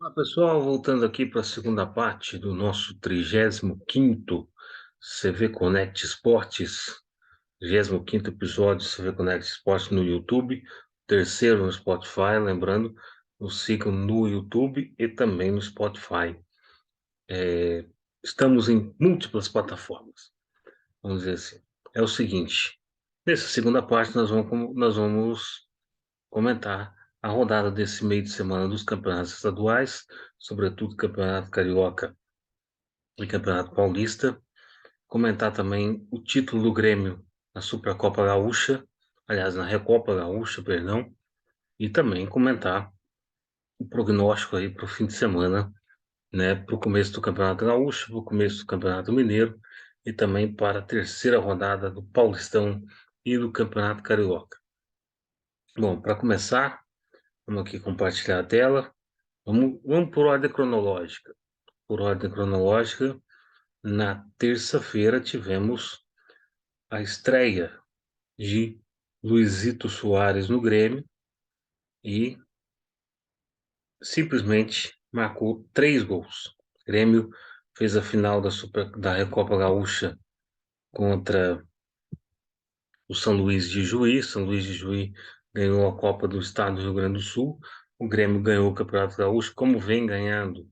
Olá, pessoal, voltando aqui para a segunda parte do nosso 35º CV Connect Esportes, 35º episódio do CV Connect Esportes no YouTube, terceiro no Spotify, lembrando, nos sigam no YouTube e também no Spotify. Estamos em múltiplas plataformas, vamos dizer assim. É o seguinte, nessa segunda parte nós vamos comentar a rodada desse meio de semana dos campeonatos estaduais, sobretudo Campeonato Carioca e Campeonato Paulista. Comentar também o título do Grêmio na Supercopa Gaúcha, aliás, na Recopa Gaúcha, perdão, e também comentar o prognóstico aí para o fim de semana, né, para o começo do Campeonato Gaúcho, para o começo do Campeonato Mineiro e também para a terceira rodada do Paulistão e do Campeonato Carioca. Bom, para começar, vamos aqui compartilhar a tela. Vamos por ordem cronológica. Por ordem cronológica, na terça-feira tivemos a estreia de Luizito Soares no Grêmio e simplesmente marcou 3 gols. O Grêmio fez a final da Recopa Gaúcha contra o São Luís de Juí. São Luís de Juí ganhou a Copa do Estado do Rio Grande do Sul. O Grêmio ganhou o Campeonato Gaúcho, como vem ganhando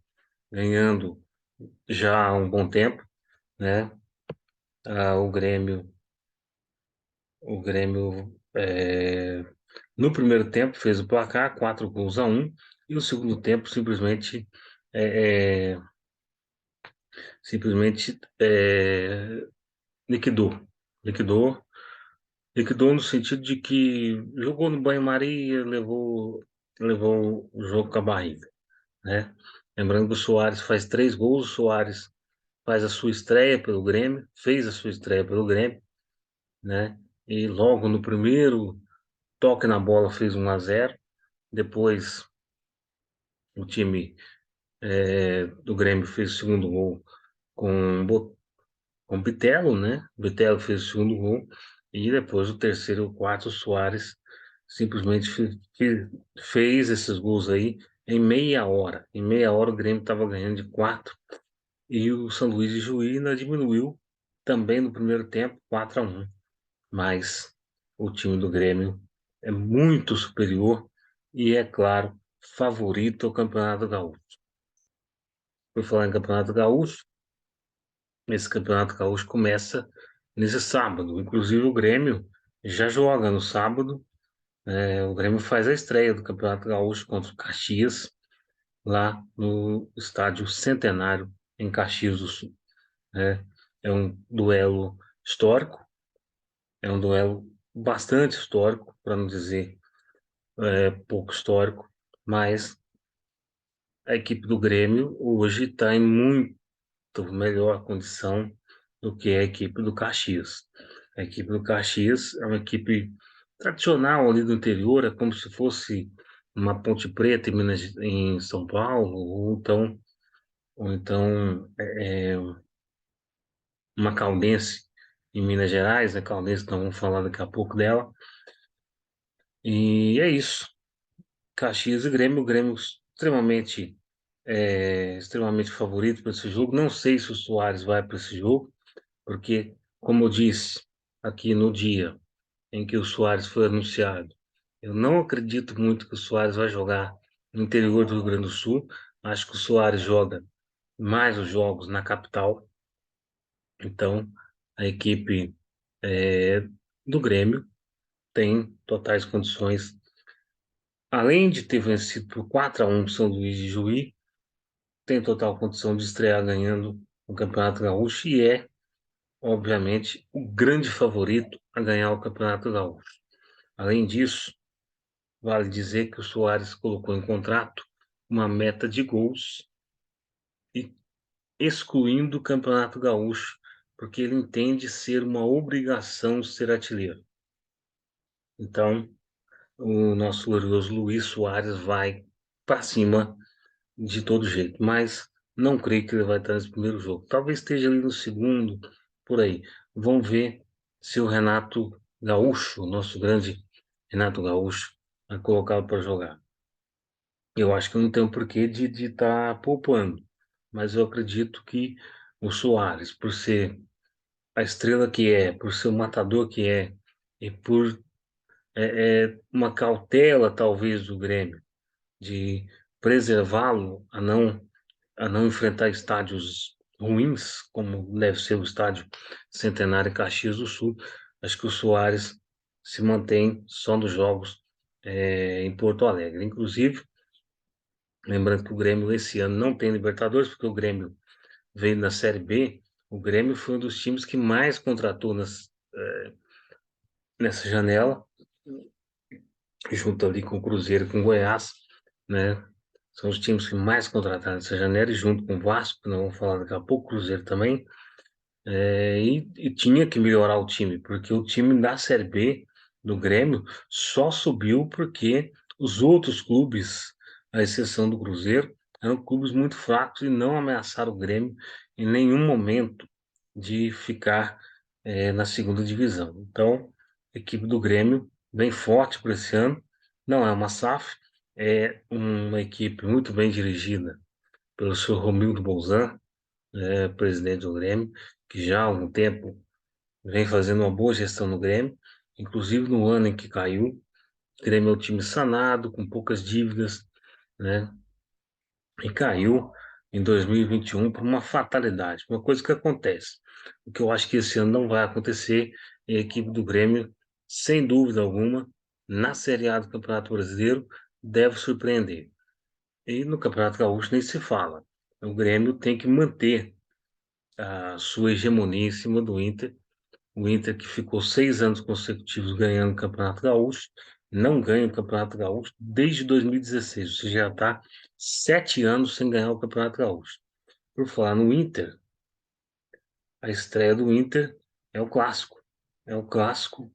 já há um bom tempo, né? Ah, o Grêmio no primeiro tempo fez o placar, 4 gols a 1, e no segundo tempo é, é, simplesmente liquidou. Liquidou, liquidou no sentido de que jogou no banho-maria, levou o jogo com a barriga, né? Lembrando que o Soares faz 3 gols, o Soares faz a sua estreia pelo Grêmio, fez a sua estreia pelo Grêmio, né? E logo no primeiro toque na bola fez 1-0. Depois o time do Grêmio fez o segundo gol com o Bitelo, né? O Bitelo fez o segundo gol e depois o terceiro e o quarto, o Soares simplesmente fez esses gols aí em meia hora. Em meia hora o Grêmio estava ganhando de 4 e o São Luís de Juí ainda diminuiu também no primeiro tempo, 4-1. Mas o time do Grêmio é muito superior e, é claro, favorito ao Campeonato Gaúcho. Por falar em Campeonato Gaúcho, esse Campeonato Gaúcho começa nesse sábado. Inclusive o Grêmio já joga no sábado. O Grêmio faz a estreia do Campeonato Gaúcho contra o Caxias, lá no Estádio Centenário, em Caxias do Sul. né? É um duelo histórico, é um duelo bastante histórico, para não dizer pouco histórico, mas a equipe do Grêmio hoje está em muito melhor condição do que a equipe do Caxias. A equipe do Caxias é uma equipe tradicional ali do interior, é como se fosse uma Ponte Preta em São Paulo, ou então uma Caldense em Minas Gerais, né? Caldense, então vamos falar daqui a pouco dela. E é isso. Caxias e Grêmio, o Grêmio extremamente favorito para esse jogo. Não sei se o Soares vai para esse jogo, porque, como eu disse aqui no dia em que o Soares foi anunciado, eu não acredito muito que o Soares vai jogar no interior do Rio Grande do Sul. Acho que o Soares joga mais os jogos na capital. Então, a equipe é, do Grêmio tem totais condições, além de ter vencido por 4-1 o São Luís de Juí, tem total condição de estrear ganhando o Campeonato Gaúcho e é, obviamente, o grande favorito a ganhar o Campeonato Gaúcho. Além disso, vale dizer que o Soares colocou em contrato uma meta de gols e excluindo o Campeonato Gaúcho, porque ele entende ser uma obrigação ser artilheiro. Então, o nosso glorioso Luís Soares vai para cima de todo jeito, mas não creio que ele vai estar nesse primeiro jogo. Talvez esteja ali no segundo, por aí. Vamos ver se o Renato Gaúcho, o nosso grande Renato Gaúcho, vai colocá-lo para jogar. Eu acho que não tem um porquê de estar poupando, mas eu acredito que o Soares, por ser a estrela que é, por ser o matador que é, e por uma cautela talvez do Grêmio de preservá-lo a não enfrentar estádios ruins, como deve ser o estádio Centenário em Caxias do Sul, acho que o Soares se mantém só nos jogos em Porto Alegre. Inclusive, lembrando que o Grêmio esse ano não tem Libertadores, porque o Grêmio veio na Série B. O Grêmio foi um dos times que mais contratou nessa janela, junto ali com o Cruzeiro e com o Goiás, né? São os times que mais contrataram nessa janela, e junto com o Vasco, que nós vamos falar daqui a pouco, o Cruzeiro também. E tinha que melhorar o time, porque o time da Série B do Grêmio só subiu porque os outros clubes, à exceção do Cruzeiro, eram clubes muito fracos e não ameaçaram o Grêmio em nenhum momento de ficar na segunda divisão. Então, a equipe do Grêmio bem forte para esse ano, não é uma SAF, é uma equipe muito bem dirigida pelo senhor Romildo Bolzan, presidente do Grêmio, que já há algum tempo vem fazendo uma boa gestão no Grêmio, inclusive no ano em que caiu. O Grêmio é um time sanado, com poucas dívidas, né? E caiu em 2021 por uma fatalidade, uma coisa que acontece. O que eu acho que esse ano não vai acontecer é a equipe do Grêmio, sem dúvida alguma, na Série A do Campeonato Brasileiro, deve surpreender. E no Campeonato Gaúcho nem se fala. O Grêmio tem que manter a sua hegemonia em cima do Inter. O Inter que ficou 6 anos consecutivos ganhando o Campeonato Gaúcho, não ganha o Campeonato Gaúcho desde 2016. Você já está 7 anos sem ganhar o Campeonato Gaúcho. Por falar no Inter, a estreia do Inter é o clássico. É o clássico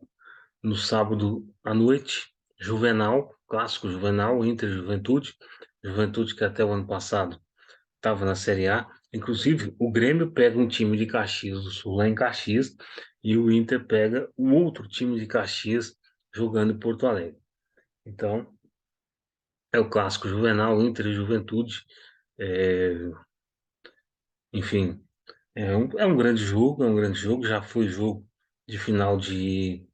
no sábado à noite, Juvenal, clássico Juvenal, Inter e Juventude. Juventude que até o ano passado estava na Série A. Inclusive, o Grêmio pega um time de Caxias do Sul lá em Caxias e o Inter pega o outro time de Caxias jogando em Porto Alegre. Então, é o clássico Juvenal, Inter e Juventude. É, enfim, é um grande jogo, é um grande jogo. Já foi jogo de final de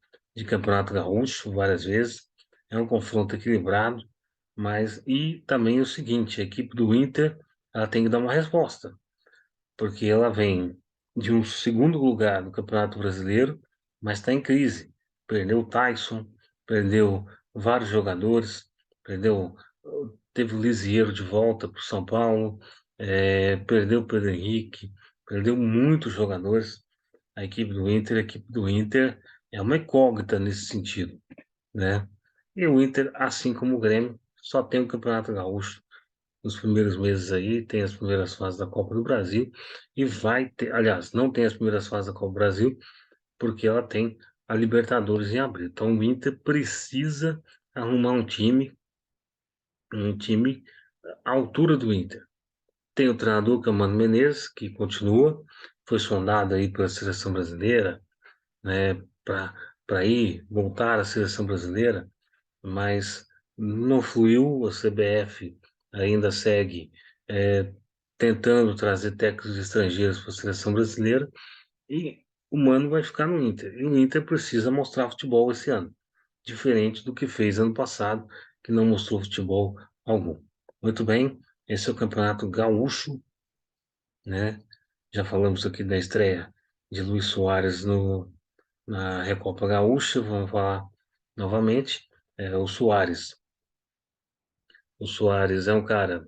Campeonato Gaúcho várias vezes. É um confronto equilibrado, mas e também o seguinte, a equipe do Inter, ela tem que dar uma resposta porque ela vem de um segundo lugar no Campeonato Brasileiro, mas está em crise. Perdeu o Tyson, perdeu vários jogadores, perdeu, teve o Lisieiro de volta para o São Paulo, perdeu o Pedro Henrique, perdeu muitos jogadores. A equipe do Inter é uma incógnita nesse sentido, né? E o Inter, assim como o Grêmio, só tem o Campeonato Gaúcho nos primeiros meses aí, tem as primeiras fases da Copa do Brasil e vai ter, aliás, não tem as primeiras fases da Copa do Brasil porque ela tem a Libertadores em abril. Então o Inter precisa arrumar um time à altura do Inter. Tem o treinador que é o Mano Menezes, que continua, foi sondado aí pela seleção brasileira, né, para ir voltar à seleção brasileira, mas não fluiu. A CBF ainda segue é, tentando trazer técnicos estrangeiros para a seleção brasileira e o Mano vai ficar no Inter. E o Inter precisa mostrar futebol esse ano, diferente do que fez ano passado, que não mostrou futebol algum. Muito bem, esse é o Campeonato Gaúcho, né? Já falamos aqui da estreia de Luis Soares no, na Recopa Gaúcha, vamos falar novamente. O Soares. O Soares é um cara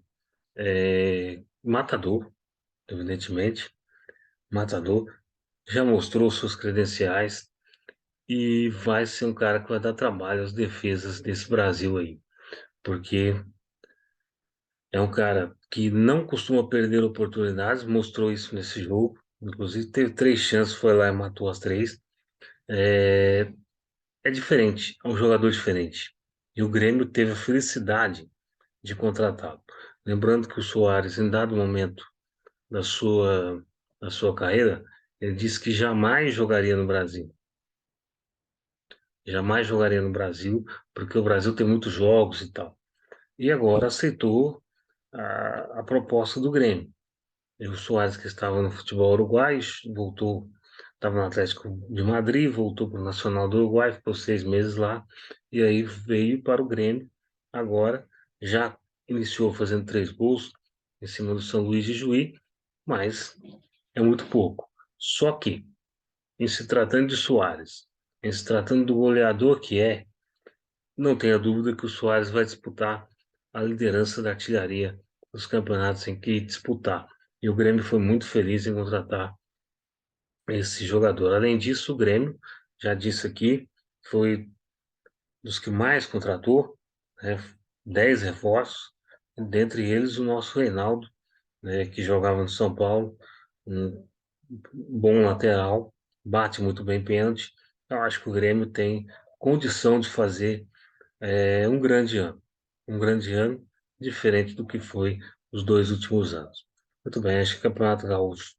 matador, evidentemente, matador, já mostrou suas credenciais e vai ser um cara que vai dar trabalho às defesas desse Brasil aí, porque é um cara que não costuma perder oportunidades, mostrou isso nesse jogo, inclusive teve 3 chances, foi lá e matou as três. É, é diferente, é um jogador diferente. E o Grêmio teve a felicidade de contratá-lo. Lembrando que o Soares, em dado momento, da sua, da sua carreira, ele disse que jamais jogaria no Brasil. Jamais jogaria no Brasil, porque o Brasil tem muitos jogos e tal. e agora aceitou a proposta do Grêmio. E o Soares, que estava no futebol uruguaio, voltou, estava no Atlético de Madrid, voltou para o Nacional do Uruguai, ficou 6 meses lá, e aí veio para o Grêmio. Agora já iniciou fazendo 3 gols em cima do São Luís de Juí, mas é muito pouco. Só que, em se tratando de Soares, em se tratando do goleador que é, não tenha dúvida que o Soares vai disputar a liderança da artilharia dos campeonatos em que disputar. E o Grêmio foi muito feliz em contratar esse jogador. Além disso, o Grêmio, já disse aqui, foi dos que mais contratou, né, 10 reforços, dentre eles o nosso Reinaldo, né, que jogava no São Paulo, um bom lateral, bate muito bem pênalti. Eu acho que o Grêmio tem condição de fazer um grande ano. Um grande ano, diferente do que foi os 2 últimos anos. Muito bem, acho que o Campeonato Gaúcho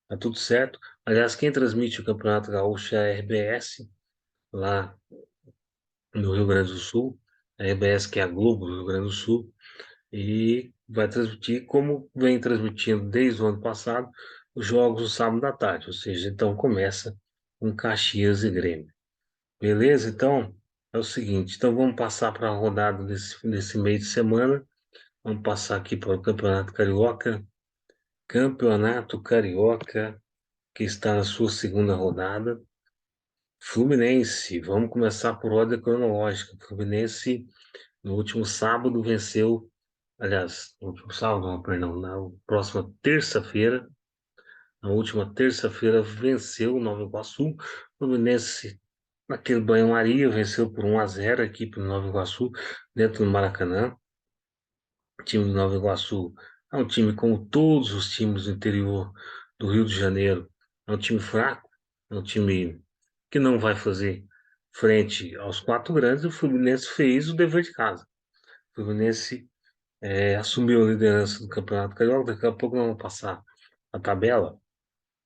tá tudo certo. Aliás, quem transmite o Campeonato Gaúcho é a RBS, lá no Rio Grande do Sul. A RBS, que é a Globo do Rio Grande do Sul, e vai transmitir, como vem transmitindo desde o ano passado, os jogos no sábado da tarde. Ou seja, então começa com Caxias e Grêmio. Beleza? Então, é o seguinte, então vamos passar para a rodada desse meio de semana. Vamos passar aqui para o Campeonato Carioca. Campeonato Carioca, que está na sua segunda rodada. Fluminense, vamos começar por ordem cronológica. Fluminense, no último sábado, venceu. Aliás, no último sábado, não, perdão, na próxima terça-feira. Na última terça-feira, venceu o Nova Iguaçu. Fluminense, naquele banho-maria, venceu por 1-0 a equipe do Nova Iguaçu, dentro do Maracanã. O time do Nova Iguaçu é um time como todos os times do interior do Rio de Janeiro. É um time fraco, é um time que não vai fazer frente aos quatro grandes. O Fluminense fez o dever de casa. O Fluminense assumiu a liderança do Campeonato Carioca. Daqui a pouco nós vamos passar a tabela.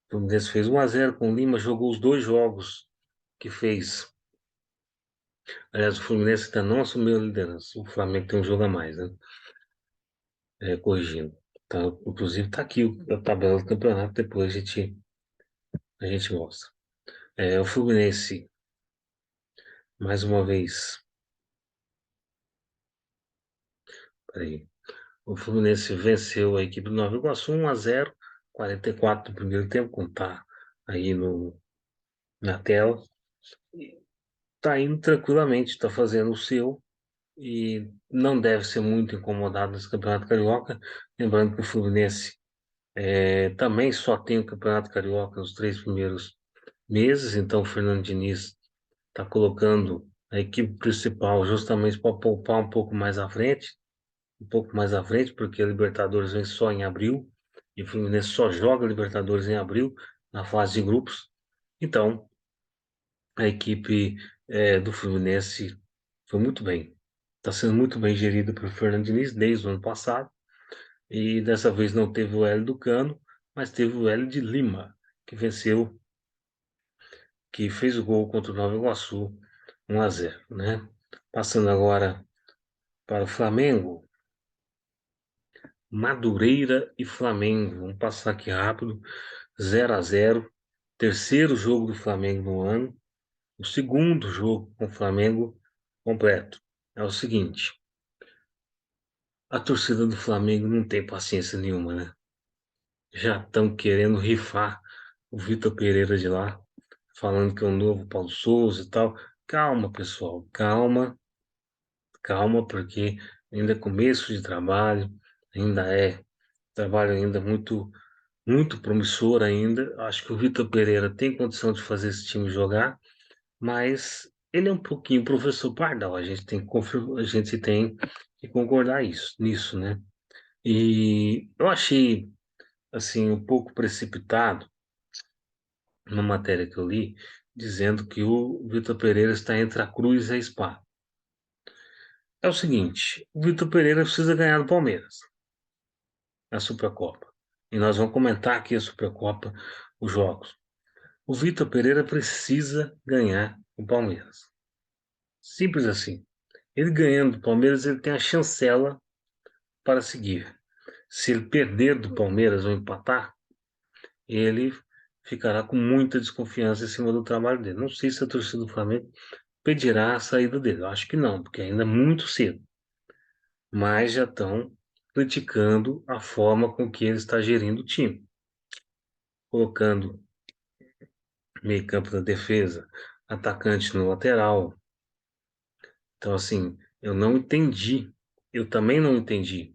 O Fluminense fez 1-0 com o Lima, jogou os 2 jogos que fez. Aliás, o Fluminense ainda não assumiu a liderança. O Flamengo tem um jogo a mais, né? Corrigindo. Então, inclusive, está aqui a tabela do campeonato, depois a gente mostra. O Fluminense, mais uma vez, peraí, o Fluminense venceu a equipe do Nova Iguaçu 1-0, 44 do primeiro tempo, como está aí na tela. Está indo tranquilamente, está fazendo o seu e não deve ser muito incomodado nesse Campeonato Carioca. Lembrando que o Fluminense também só tem o Campeonato Carioca nos 3 primeiros meses, então o Fernando Diniz está colocando a equipe principal justamente para poupar um pouco mais à frente, porque a Libertadores vem só em abril, e o Fluminense só joga a Libertadores em abril, na fase de grupos. Então, a equipe do Fluminense foi muito bem. Está sendo muito bem gerida pelo Fernando Diniz desde o ano passado, e dessa vez não teve o Hélio do Cano, mas teve o Hélio de Lima, que venceu, que fez o gol contra o Nova Iguaçu, 1-0, né? Passando agora para o Flamengo, Madureira e Flamengo. Vamos passar aqui rápido. 0-0. Terceiro jogo do Flamengo no ano. O segundo jogo com o Flamengo completo. É o seguinte: a torcida do Flamengo não tem paciência nenhuma, né? Já estão querendo rifar o Vitor Pereira de lá, falando que é o novo Paulo Souza e tal. Calma, pessoal, calma, calma, porque ainda é começo de trabalho, ainda é trabalho ainda muito promissor ainda. Acho que o Vitor Pereira tem condição de fazer esse time jogar, mas ele é um pouquinho professor Pardal. A gente tem que concordar nisso, né? E eu achei assim um pouco precipitado uma matéria que eu li dizendo que o Vitor Pereira está entre a cruz e a espada. É o seguinte, o Vitor Pereira precisa ganhar do Palmeiras na Supercopa. E nós vamos comentar aqui a Supercopa, os jogos. O Vitor Pereira precisa ganhar o Palmeiras. Simples assim. Ele ganhando do Palmeiras, ele tem a chancela para seguir. Se ele perder do Palmeiras ou empatar, ele ficará com muita desconfiança em cima do trabalho dele. Não sei se a torcida do Flamengo pedirá a saída dele. Eu acho que não, porque ainda é muito cedo. Mas já estão criticando a forma com que ele está gerindo o time, colocando meio campo na defesa, atacante no lateral. Então, assim, eu não entendi. Eu também não entendi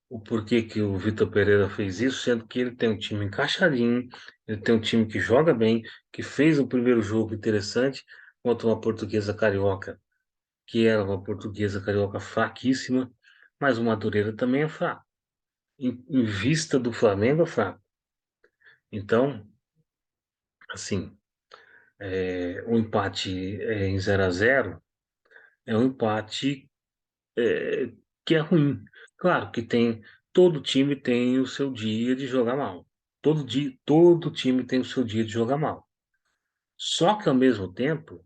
o porquê que o Vitor Pereira fez isso, sendo que ele tem um time encaixadinho, ele tem um time que joga bem, que fez um primeiro jogo interessante contra uma portuguesa carioca, que era uma portuguesa carioca fraquíssima, mas o Madureira também é fraco. Em vista do Flamengo, é fraco. Então, assim, o empate em 0-0 é um empate que é ruim. Claro que tem, todo time tem o seu dia de jogar mal. Todo dia, todo time tem o seu dia de jogar mal. Só que ao mesmo tempo,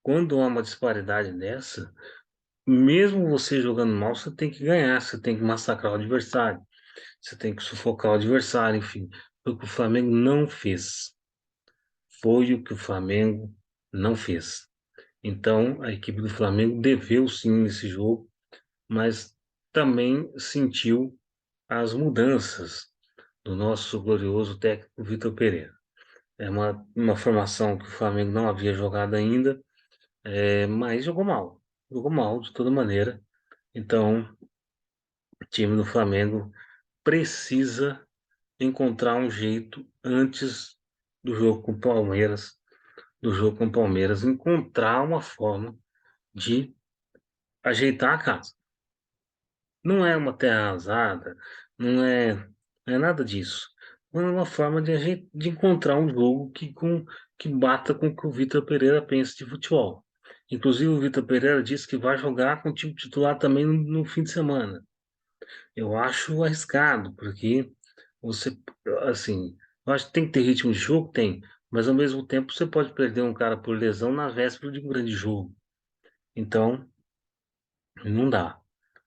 quando há uma disparidade dessa, mesmo você jogando mal, você tem que ganhar, você tem que massacrar o adversário, você tem que sufocar o adversário, enfim. Foi o que o Flamengo não fez. Foi o que o Flamengo não fez. Então, a equipe do Flamengo deveu sim nesse jogo, mas também sentiu as mudanças do nosso glorioso técnico Vitor Pereira. É uma formação que o Flamengo não havia jogado ainda, mas jogou mal de toda maneira. Então, o time do Flamengo precisa encontrar um jeito antes do jogo com o Palmeiras, encontrar uma forma de ajeitar a casa. Não é uma terra arrasada, não é, não é nada disso. É uma forma de encontrar um jogo que bata com o que o Vitor Pereira pensa de futebol. Inclusive, o Vitor Pereira disse que vai jogar com o time titular também no fim de semana. Eu acho arriscado, porque você, assim, eu acho que tem que ter ritmo de jogo, tem, mas ao mesmo tempo você pode perder um cara por lesão na véspera de um grande jogo. Então, não dá.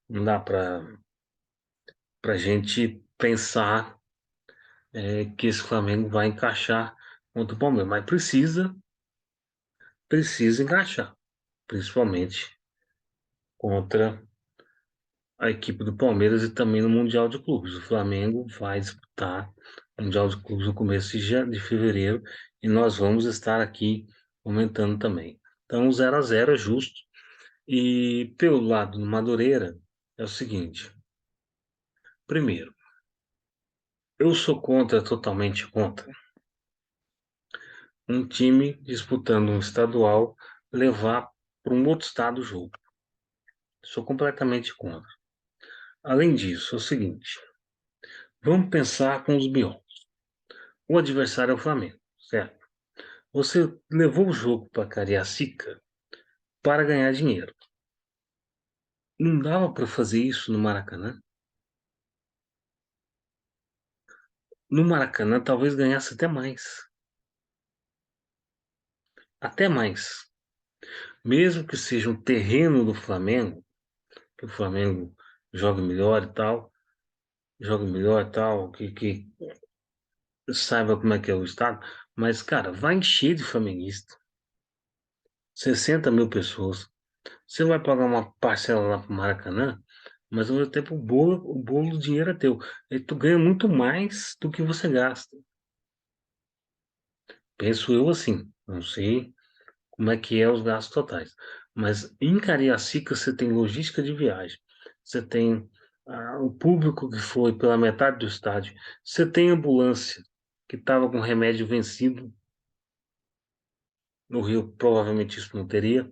Não dá para gente pensar que esse Flamengo vai encaixar contra o Palmeiras, mas precisa encaixar, principalmente contra a equipe do Palmeiras e também no Mundial de Clubes. O Flamengo vai disputar o Mundial de Clubes no começo de fevereiro e nós vamos estar aqui comentando também. Então, o 0-0 é justo. E pelo lado do Madureira, é o seguinte: primeiro, eu sou contra, totalmente contra, um time disputando um estadual levar para um outro estado o jogo. Sou completamente contra. Além disso, é o seguinte: vamos pensar com os miúdos. O adversário é o Flamengo, certo? Você levou o jogo para Cariacica para ganhar dinheiro. Não dava para fazer isso no Maracanã? No Maracanã, talvez ganhasse até mais. Até mais. Mesmo que seja um terreno do Flamengo, que o Flamengo joga melhor e tal, joga melhor e tal, que saiba como é que é o estado, mas, cara, vai encher de flamenguista. 60 mil pessoas. Você vai pagar uma parcela lá pro Maracanã, mas ao mesmo tempo o bolo do dinheiro é teu. E tu ganha muito mais do que você gasta. Penso eu assim. Não sei como é que é os gastos totais. Mas em Cariacica você tem logística de viagem. Você tem o público que foi pela metade do estádio. Você tem ambulância que estava com remédio vencido. No Rio, provavelmente isso não teria.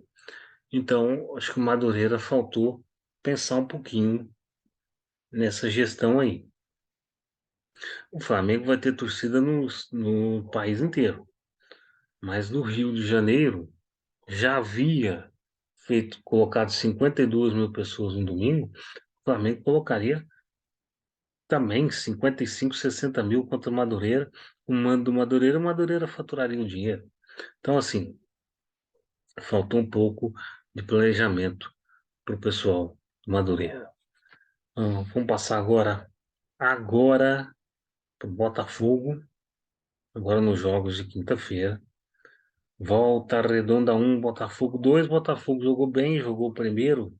Então, acho que o Madureira faltou pensar um pouquinho nessa gestão aí. O Flamengo vai ter torcida no país inteiro, mas no Rio de Janeiro já havia colocado 52 mil pessoas no domingo. O Flamengo colocaria também 55, 60 mil contra o Madureira. O mando do Madureira, o Madureira faturaria o dinheiro. Então, assim, faltou um pouco de planejamento para o pessoal do Madureira. Vamos passar agora para o Botafogo, agora nos jogos de quinta-feira. Volta Redonda 1, Botafogo 2. Botafogo jogou bem, jogou o primeiro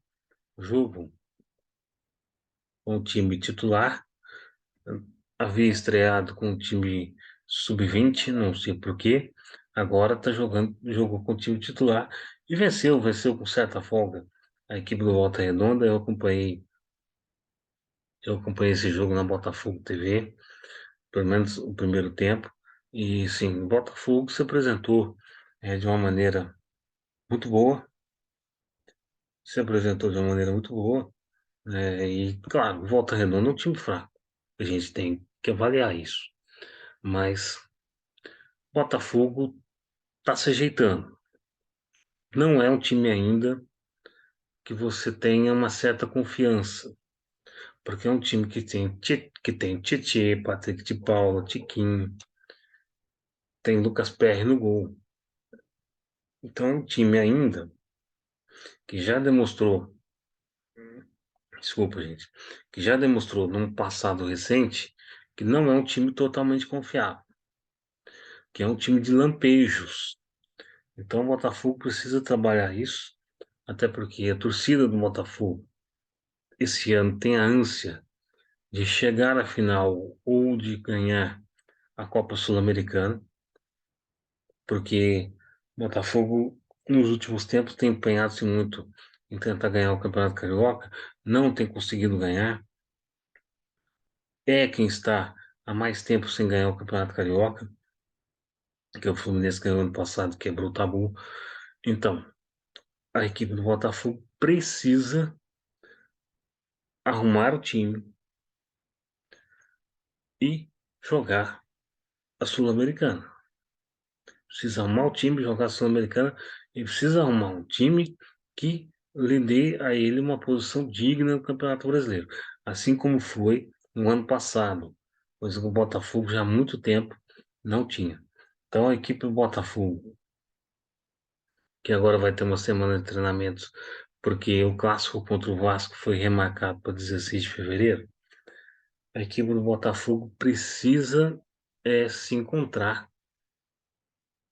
jogo com o time titular. Havia estreado com o time sub-20, não sei por quê. Agora está jogou com o time titular e venceu com certa folga a equipe do Volta Redonda. Eu acompanhei esse jogo na Botafogo TV, pelo menos o primeiro tempo. E sim, o Botafogo se apresentou de uma maneira muito boa, se apresentou de uma maneira muito boa. E, claro, Volta Redonda é um time fraco. A gente tem que avaliar isso. Mas Botafogo está se ajeitando. Não é um time ainda que você tenha uma certa confiança, porque é um time que tem Tietê, Patrick de Paula, Tiquinho, tem Lucas Perry no gol. Então é um time ainda que já demonstrou, desculpa, gente, que já demonstrou num passado recente que não é um time totalmente confiável, que é um time de lampejos. Então o Botafogo precisa trabalhar isso, até porque a torcida do Botafogo esse ano tem a ânsia de chegar à final ou de ganhar a Copa Sul-Americana, porque o Botafogo nos últimos tempos tem empenhado-se muito em tentar ganhar o Campeonato Carioca, não tem conseguido ganhar, é quem está há mais tempo sem ganhar o Campeonato Carioca, que é o Fluminense ganhou ano passado, quebrou o tabu. Então, a equipe do Botafogo precisa arrumar o time e jogar a Sul-Americana. Precisa arrumar o time, jogar a Sul-Americana e precisa arrumar um time que lhe dê a ele uma posição digna no Campeonato Brasileiro, assim como foi no ano passado, pois o Botafogo já há muito tempo não tinha. Então a equipe do Botafogo, que agora vai ter uma semana de treinamentos, porque o clássico contra o Vasco foi remarcado para 16 de fevereiro, a equipe do Botafogo precisa se encontrar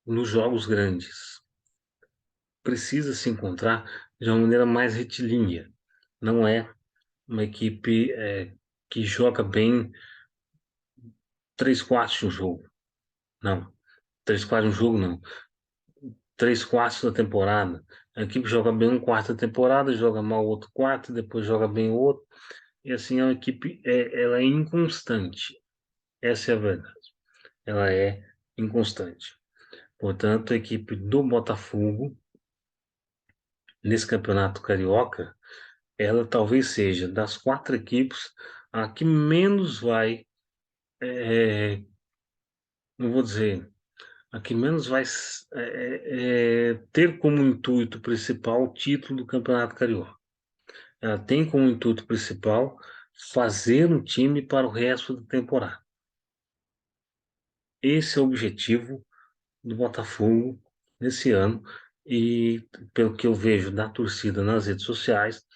nos jogos grandes. Precisa se encontrar de uma maneira mais retilínea. Não é uma equipe que joga bem 3/4 de um jogo. Não. 3/4 de um jogo, não. 3/4 da temporada. A equipe joga bem um quarto da temporada, joga mal outro quarto, depois joga bem o outro. E assim, é uma equipe, ela é inconstante. Essa é a verdade. Ela é inconstante. Portanto, a equipe do Botafogo, nesse campeonato carioca, ela talvez seja das quatro equipes a que menos vai, não vou dizer, a que menos vai ter como intuito principal o título do Campeonato Carioca. Ela tem como intuito principal fazer um time para o resto da temporada. Esse é o objetivo do Botafogo nesse ano e pelo que eu vejo da torcida nas redes sociais,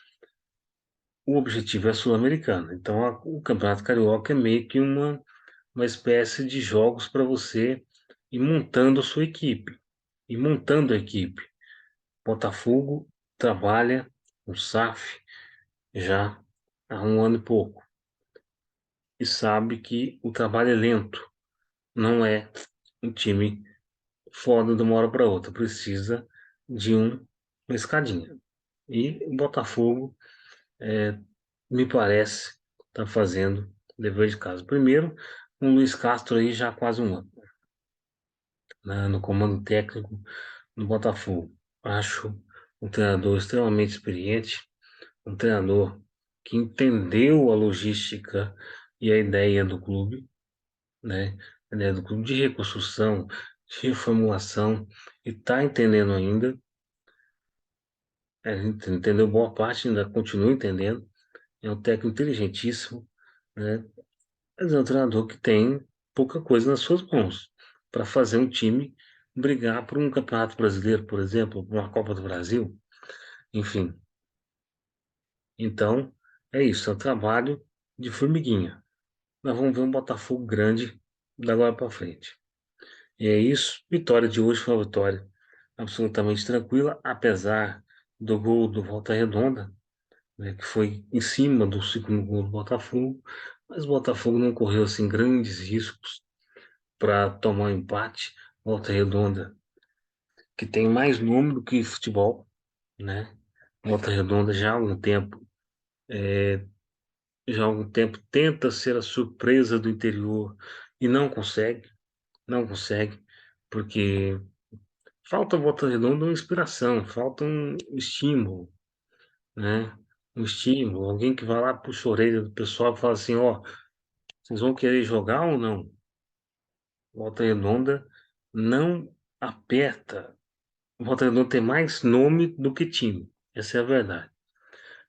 o objetivo é sul-americano. Então, o Campeonato Carioca é meio que uma espécie de jogos para você ir montando a sua equipe. E montando a equipe. Botafogo trabalha no SAF já há um ano e pouco. E sabe que o trabalho é lento. Não é um time foda de uma hora para outra. Precisa de uma escadinha. E o Botafogo, me parece, está fazendo dever de casa. Primeiro, o Luiz Castro aí já há quase um ano, né, no comando técnico do Botafogo. Acho um treinador extremamente experiente, um treinador que entendeu a logística e a ideia do clube, né? A ideia do clube de reconstrução, de reformulação, e está entendendo ainda, entendeu boa parte, ainda continua entendendo. É um técnico inteligentíssimo, né? Mas é um treinador que tem pouca coisa nas suas mãos para fazer um time brigar por um campeonato brasileiro, por exemplo, por uma Copa do Brasil, enfim. Então, é isso, é um trabalho de formiguinha. Nós vamos ver um Botafogo grande da agora para frente. E é isso. Vitória de hoje foi uma vitória absolutamente tranquila, apesar do gol do Volta Redonda, né, que foi em cima do segundo gol do Botafogo, mas o Botafogo não correu assim grandes riscos para tomar um empate. Volta Redonda, que tem mais nome do que futebol, né? Volta Redonda já há algum tempo tenta ser a surpresa do interior e não consegue, porque falta a Volta Redonda uma inspiração, falta um estímulo, né? Um estímulo, alguém que vai lá, puxa a orelha do pessoal e fala assim, ó, vocês vão querer jogar ou não? Volta Redonda não aperta. Volta Redonda tem mais nome do que time. Essa é a verdade.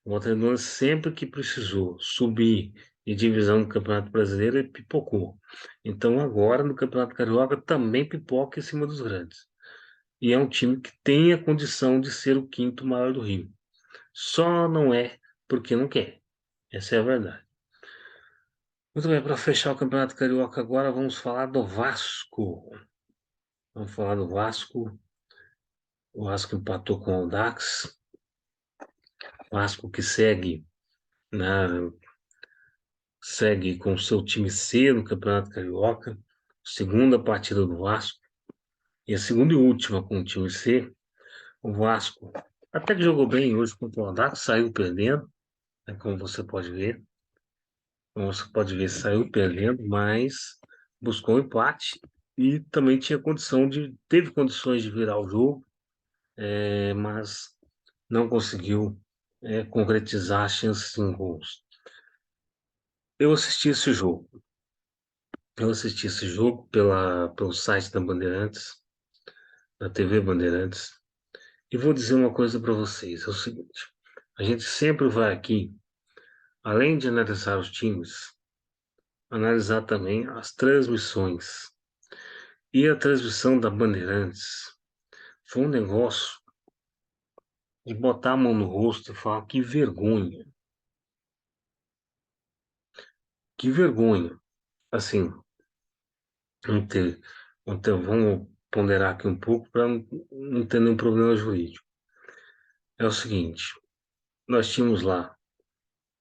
O Volta Redonda sempre que precisou subir de divisão no Campeonato Brasileiro, ele pipocou. Então agora no Campeonato Carioca também pipoca em cima dos grandes. E é um time que tem a condição de ser o quinto maior do Rio. Só não é porque não quer. Essa é a verdade. Muito bem, para fechar o Campeonato Carioca agora, vamos falar do Vasco. Vamos falar do Vasco. O Vasco empatou com o Audax. O Vasco que segue com o seu time C no Campeonato Carioca. Segunda partida do Vasco. E a segunda e última com o time C. O Vasco até que jogou bem hoje contra o Audax, saiu perdendo, né, como você pode ver. Como você pode ver, saiu perdendo, mas buscou um empate e também teve condições de virar o jogo, mas não conseguiu, concretizar as chances em gols. Eu assisti esse jogo. Eu assisti esse jogo pelo site da Bandeirantes, da TV Bandeirantes, e vou dizer uma coisa para vocês: é o seguinte, a gente sempre vai aqui, além de analisar os times, analisar também as transmissões. E a transmissão da Bandeirantes foi um negócio de botar a mão no rosto e falar que vergonha, que vergonha. Assim, não ter, vamos ponderar aqui um pouco para não ter nenhum problema jurídico. É o seguinte, nós tínhamos lá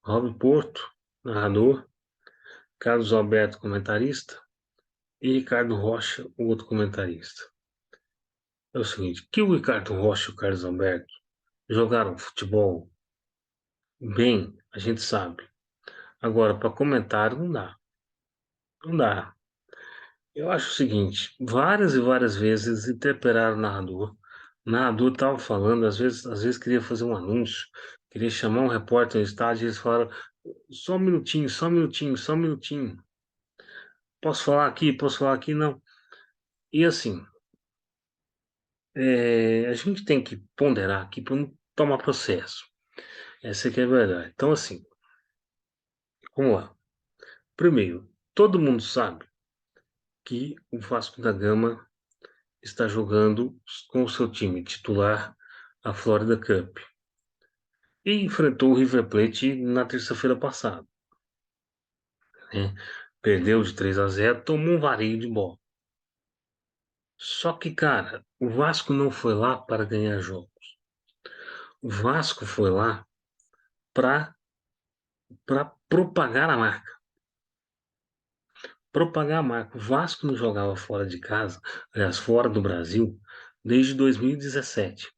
Rob Porto, narrador, Carlos Alberto, comentarista, e Ricardo Rocha, o outro comentarista. É o seguinte, que o Ricardo Rocha e o Carlos Alberto jogaram futebol bem, a gente sabe. Agora, para comentário, não dá. Não dá. Eu acho o seguinte, várias e várias vezes interpelaram o narrador. O narrador estava falando, às vezes queria fazer um anúncio, queria chamar um repórter no estádio, e eles falaram, só um minutinho, só um minutinho, só um minutinho. Posso falar aqui? Posso falar aqui? Não. E assim, a gente tem que ponderar aqui para não tomar processo. Essa aqui é a verdade. Então, assim, vamos lá. Primeiro, todo mundo sabe que o Vasco da Gama está jogando com o seu time titular a Florida Cup e enfrentou o River Plate na terça-feira passada, né? Perdeu de 3-0, tomou um vareio de bola. Só que, cara, o Vasco não foi lá para ganhar jogos. O Vasco foi lá para propagar a marca. Propagar a marca. O Vasco não jogava fora de casa, aliás, fora do Brasil, desde 2017.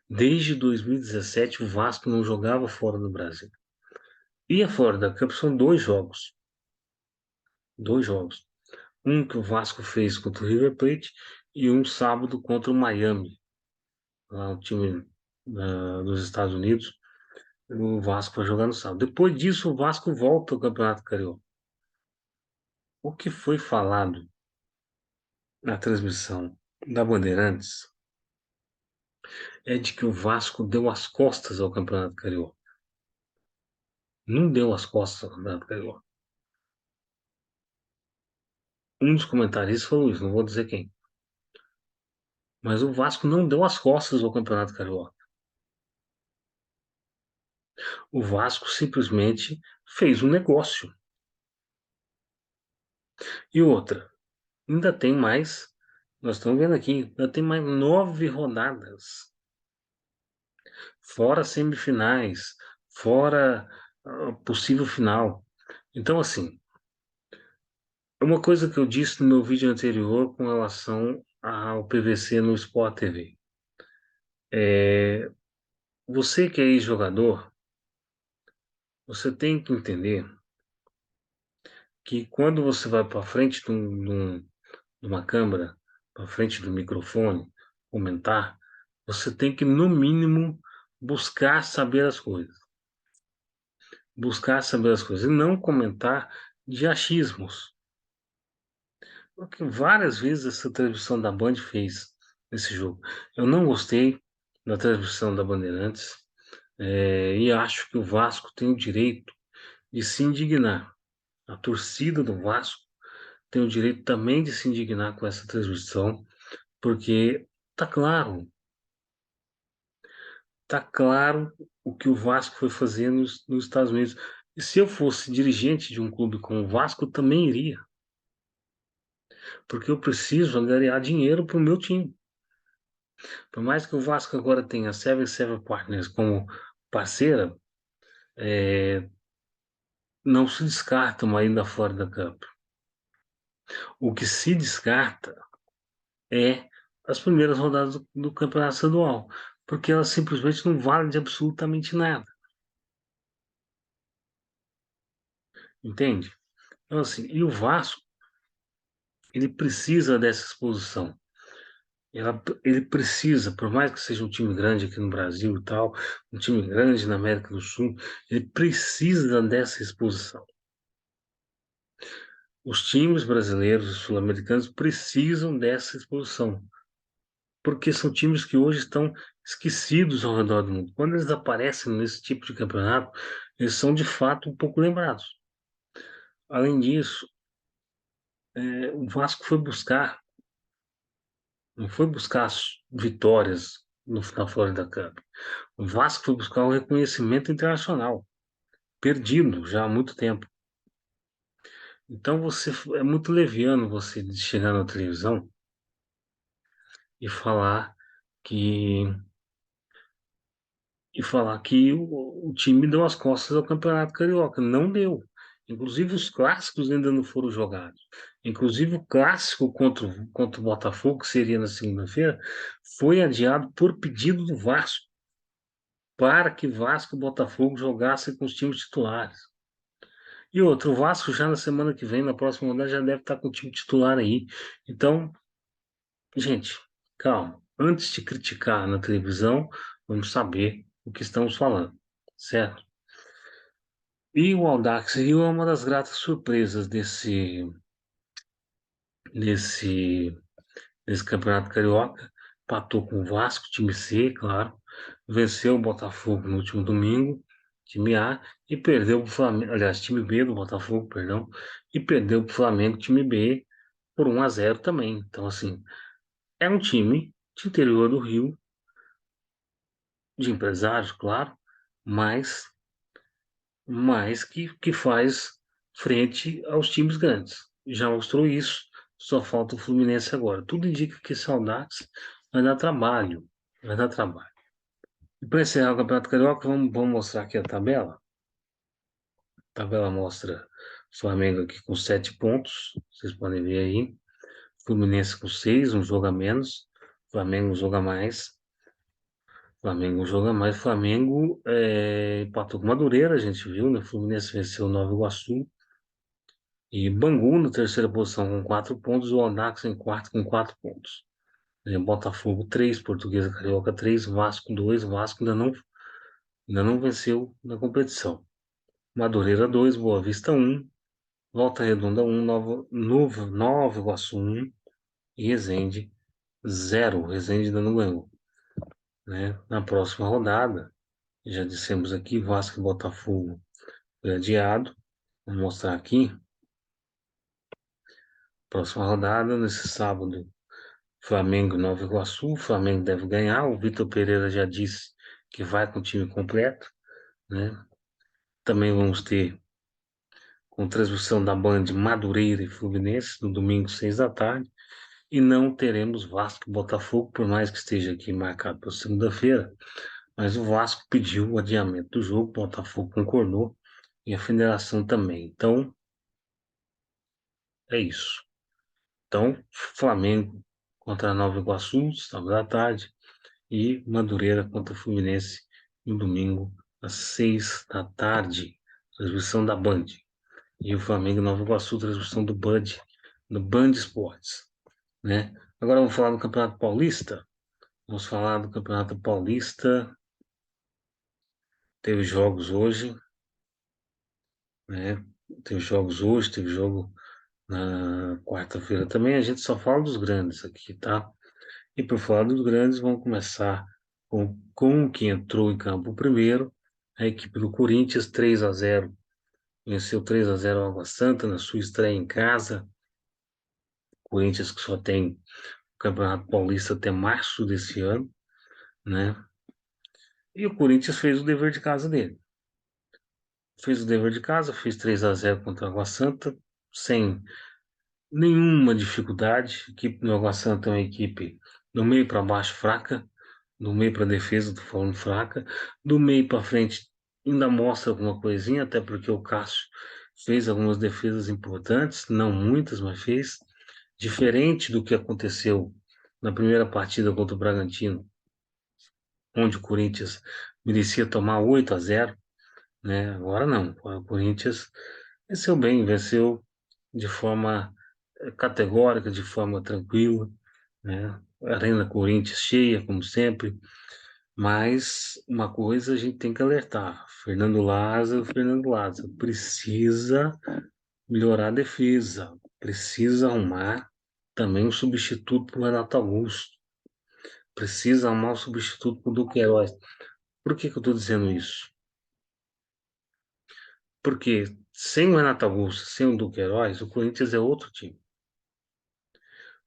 Desde 2017, o Vasco não jogava fora do Brasil. E a Florida Cup são dois jogos. Dois jogos. Um que o Vasco fez contra o River Plate e um sábado contra o Miami, lá o time dos Estados Unidos. O Vasco vai jogar no sábado. Depois disso, o Vasco volta ao Campeonato Carioca. O que foi falado na transmissão da Bandeirantes é de que o Vasco deu as costas ao Campeonato Carioca. Não deu as costas ao Campeonato Carioca. Um dos comentaristas falou isso, não vou dizer quem. Mas o Vasco não deu as costas ao Campeonato Carioca. O Vasco simplesmente fez um negócio. E outra, ainda tem mais. Nós estamos vendo aqui, ainda tem mais 9 rodadas, fora semifinais, fora possível final. Então, assim, uma coisa que eu disse no meu vídeo anterior com relação ao PVC no Sport TV. Você que é ex-jogador, você tem que entender que quando você vai para frente de uma câmera, para frente do microfone, comentar, você tem que, no mínimo, buscar saber as coisas. Buscar saber as coisas e não comentar de achismos. Porque várias vezes essa transmissão da Band fez esse jogo. Eu não gostei da transmissão da Bandeirantes, e acho que o Vasco tem o direito de se indignar. A torcida do Vasco tem o direito também de se indignar com essa transmissão, porque tá claro, tá claro o que o Vasco foi fazer nos Estados Unidos. E se eu fosse dirigente de um clube como o Vasco, eu também iria, porque eu preciso angariar dinheiro para o meu time. Por mais que o Vasco agora tenha a 77 Partners como parceira, não se descarta uma ida fora da Cup. O que se descarta é as primeiras rodadas do Campeonato Estadual, porque elas simplesmente não valem de absolutamente nada, entende? Então, assim, e o Vasco, ele precisa dessa exposição. Ele precisa, por mais que seja um time grande aqui no Brasil e tal, um time grande na América do Sul, ele precisa dessa exposição. Os times brasileiros e sul-americanos precisam dessa exposição, porque são times que hoje estão esquecidos ao redor do mundo. Quando eles aparecem nesse tipo de campeonato, eles são de fato um pouco lembrados. Além disso, o Vasco foi buscar, não foi buscar as vitórias na Florida Cup. O Vasco foi buscar o reconhecimento internacional, perdido já há muito tempo. Então é muito leviano você chegar na televisão e falar que o time deu as costas ao Campeonato Carioca. Não deu. Inclusive, os clássicos ainda não foram jogados. Inclusive, o clássico contra o Botafogo, que seria na segunda-feira, foi adiado por pedido do Vasco, para que Vasco e Botafogo jogassem com os times titulares. E outro, o Vasco já na semana que vem, na próxima rodada, já deve estar com o time titular aí. Então, gente, calma. Antes de criticar na televisão, vamos saber o que estamos falando, certo? E o Audax Rio é uma das gratas surpresas desse, desse Campeonato Carioca. Empatou com o Vasco, time C, claro. Venceu o Botafogo no último domingo, time A, e perdeu para o Flamengo, aliás, time B do Botafogo, perdão, e perdeu para o Flamengo, time B, por 1-0 também. Então, assim, é um time de interior do Rio, de empresários, claro, mas que faz frente aos times grandes. Já mostrou isso, só falta o Fluminense agora. Tudo indica que esse Audax vai dar trabalho, vai dar trabalho. E para encerrar o Campeonato Carioca, vamos mostrar aqui a tabela. A tabela mostra o Flamengo aqui com 7 pontos, vocês podem ver aí. Fluminense com 6, um jogo a menos. Flamengo um jogo a mais. Flamengo joga mais. Flamengo empatou com Madureira, a gente viu, né? Fluminense venceu o Nova Iguaçu. E Bangu na terceira posição com 4 pontos. O Audax em quarto com 4 pontos. Botafogo 3, Portuguesa Carioca 3, Vasco 2. Vasco ainda não venceu na competição. Madureira 2, Boa Vista 1. Volta Redonda 1, Nova Iguaçu 1. E Resende 0. Resende ainda não ganhou. Né? Na próxima rodada, já dissemos aqui, Vasco e Botafogo foi adiado. Vou mostrar aqui. Próxima rodada, nesse sábado, Flamengo e Nova Iguaçu. O Flamengo deve ganhar. O Vitor Pereira já disse que vai com o time completo. né? Também vamos ter com transmissão da Band Madureira e Fluminense no domingo, 6 da tarde. E não teremos Vasco e Botafogo, por mais que esteja aqui marcado para segunda-feira. Mas o Vasco pediu o adiamento do jogo, o Botafogo concordou e a federação também. Então, é isso. Então, Flamengo contra Nova Iguaçu, 9 da tarde, e Madureira contra Fluminense no domingo, às 6 da tarde. Transmissão da Band. E o Flamengo e Nova Iguaçu, transmissão do Band, no Band Esportes, né? Agora vamos falar do Campeonato Paulista. Vamos falar do Campeonato Paulista. Teve jogos hoje, né? Teve jogos hoje, teve jogo na quarta-feira também. A gente só fala dos grandes aqui, tá? E por falar dos grandes, vamos começar com o que entrou em campo primeiro. A equipe do Corinthians, 3-0. Venceu 3-0 a Água Santa na sua estreia em casa. Corinthians que só tem o Campeonato Paulista até março desse ano, né? E o Corinthians fez o dever de casa dele. Fez o dever de casa, fez 3-0 contra a Água Santa, sem nenhuma dificuldade. A equipe do Água Santa é uma equipe do meio para baixo fraca, do meio para defesa, tô falando fraca, do meio para frente ainda mostra alguma coisinha, até porque o Cássio fez algumas defesas importantes, não muitas, mas fez. Diferente do que aconteceu na primeira partida contra o Bragantino, onde o Corinthians merecia tomar 8-0, né? Agora não, o Corinthians venceu bem, venceu de forma categórica, de forma tranquila, né? Arena Corinthians cheia, como sempre, mas uma coisa a gente tem que alertar: Fernando Lázaro precisa melhorar a defesa, precisa arrumar também um substituto para o Renato Augusto, precisa arrumar um substituto para o Duqueiroz. Por que que eu estou dizendo isso? Porque sem o Renato Augusto, sem o Duqueiroz, o Corinthians é outro time.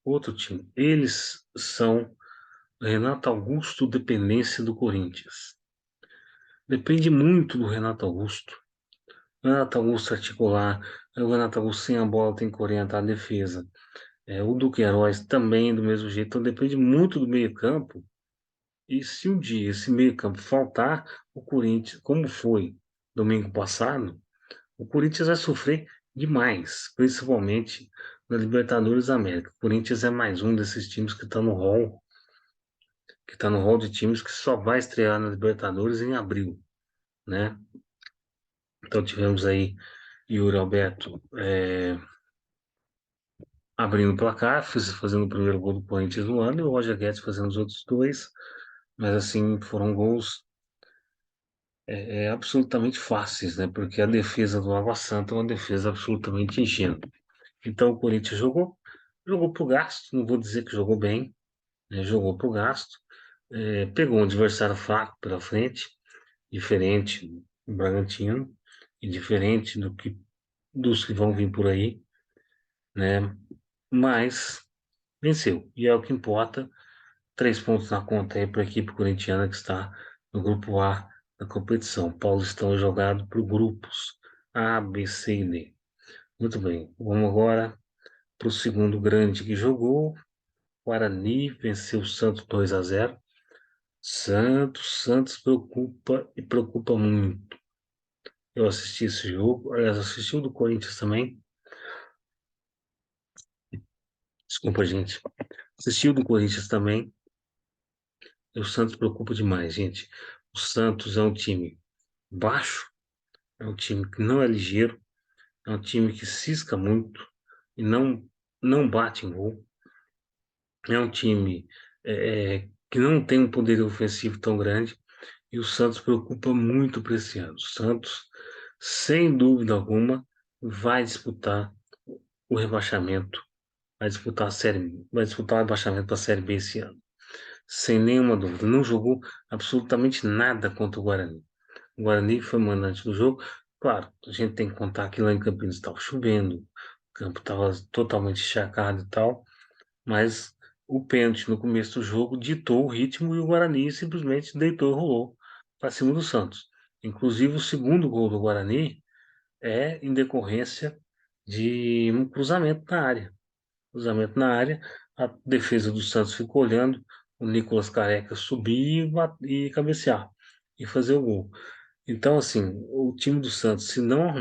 Outro time. Eles são Renato Augusto dependência do Corinthians. Depende muito do Renato Augusto. O Renato Augusto articular, o Renato Augusto sem a bola tem que orientar a defesa. O Duqueiroz também do mesmo jeito. Então depende muito do meio-campo. E se um dia esse meio-campo faltar, o Corinthians, como foi domingo passado, o Corinthians vai sofrer demais, principalmente na Libertadores da América. O Corinthians é mais um desses times que está no hall de times que só vai estrear na Libertadores em abril, né? Então tivemos aí Yuri Alberto abrindo o placar, fazendo o primeiro gol do Corinthians no ano, e o Roger Guedes fazendo os outros dois, mas assim, foram gols absolutamente fáceis, né? Porque a defesa do Água Santa é uma defesa absolutamente ingênua. Então o Corinthians jogou pro gasto, não vou dizer que jogou bem, né? Jogou pro gasto, pegou um adversário fraco pela frente, diferente do Bragantino, e diferente dos que vão vir por aí, né? Mas venceu, e é o que importa. 3 pontos na conta aí para a equipe corintiana que está no grupo A da competição. Paulistão jogado por grupos A, B, C e D. Muito bem, vamos agora para o segundo grande que jogou. Guarani venceu o Santos 2-0. Santos preocupa e preocupa muito. Eu assisti esse jogo, aliás, assisti o do Corinthians também. Desculpa, gente. Assisti o do Corinthians também. E o Santos preocupa demais, gente. O Santos é um time baixo, é um time que não é ligeiro, é um time que cisca muito e não bate em gol. É um time que não tem um poder ofensivo tão grande e o Santos preocupa muito para esse ano. O Santos, sem dúvida alguma, vai disputar o rebaixamento, vai disputar o rebaixamento para a Série B esse ano. Sem nenhuma dúvida. Não jogou absolutamente nada contra o Guarani. O Guarani foi mandante do jogo. Claro, a gente tem que contar que lá em Campinas estava chovendo, o campo estava totalmente encharcado e tal, mas o pênalti no começo do jogo ditou o ritmo e o Guarani simplesmente deitou e rolou para cima do Santos. Inclusive, o segundo gol do Guarani é em decorrência de um cruzamento na área. Cruzamento na área, a defesa do Santos ficou olhando o Nicolas Careca subir e cabecear e fazer o gol. Então, assim, o time do Santos, se não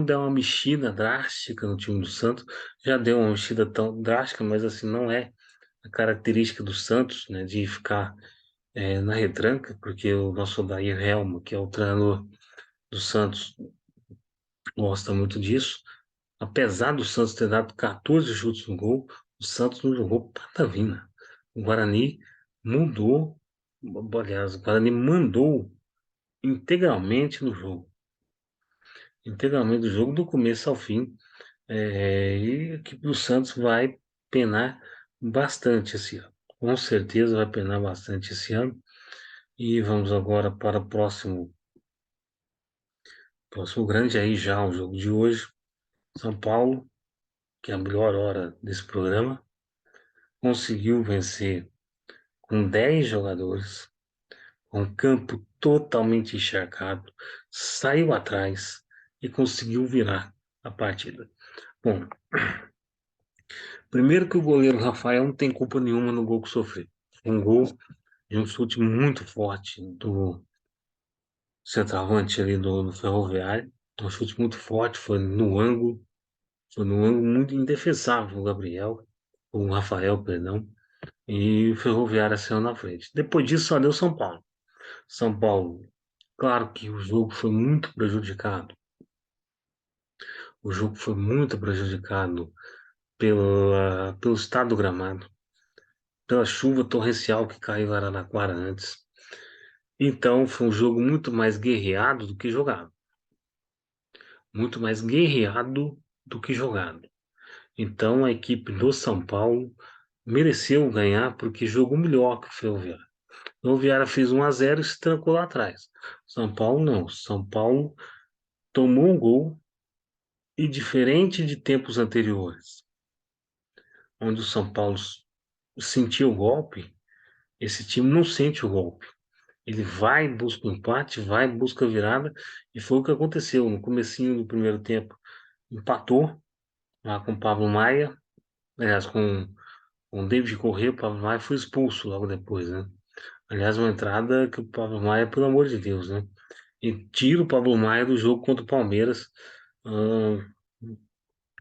der uma mexida drástica no time do Santos, já deu uma mexida tão drástica, mas assim, não é a característica do Santos, né, de ficar na retranca, porque o nosso Odair Helma, que é o treinador do Santos, gosta muito disso. Apesar do Santos ter dado 14 chutes no gol, o Santos não jogou patavina. O Guarani mudou, aliás, o Guarani mandou integralmente no jogo. Integralmente do jogo, do começo ao fim. E a equipe do Santos vai penar bastante esse ano. Com certeza vai penar bastante esse ano. E vamos agora para o próximo grande aí já, o jogo de hoje. São Paulo, que é a melhor hora desse programa, conseguiu vencer com 10 jogadores, um campo totalmente encharcado, saiu atrás e conseguiu virar a partida. Bom, primeiro que o goleiro Rafael não tem culpa nenhuma no gol que sofreu. Um gol de um chute muito forte do centroavante ali do Ferroviário. Um chute muito forte, foi no ângulo muito indefensável o Gabriel, o Rafael, perdão, e o Ferroviário saiu na frente. Depois disso só deu São Paulo. São Paulo, claro que o jogo foi muito prejudicado. O jogo foi muito prejudicado pelo estado do gramado, pela chuva torrencial que caiu em Araraquara antes. Então foi um jogo muito mais guerreado do que jogado. Muito mais guerreado do que jogado. Então a equipe do São Paulo mereceu ganhar porque jogou melhor que o Ferroviário. O Ferroviário fez 1-0 e se trancou lá atrás. São Paulo não. São Paulo tomou um gol e diferente de tempos anteriores, onde o São Paulo sentiu o golpe, esse time não sente o golpe. Ele vai, busca o empate, vai, busca a virada, e foi o que aconteceu no comecinho do primeiro tempo. Empatou lá com o Pablo Maia, aliás, com o David Corrêa, o Pablo Maia foi expulso logo depois, né? Aliás, uma entrada que o Pablo Maia, pelo amor de Deus, né? E tira o Pablo Maia do jogo contra o Palmeiras, ah,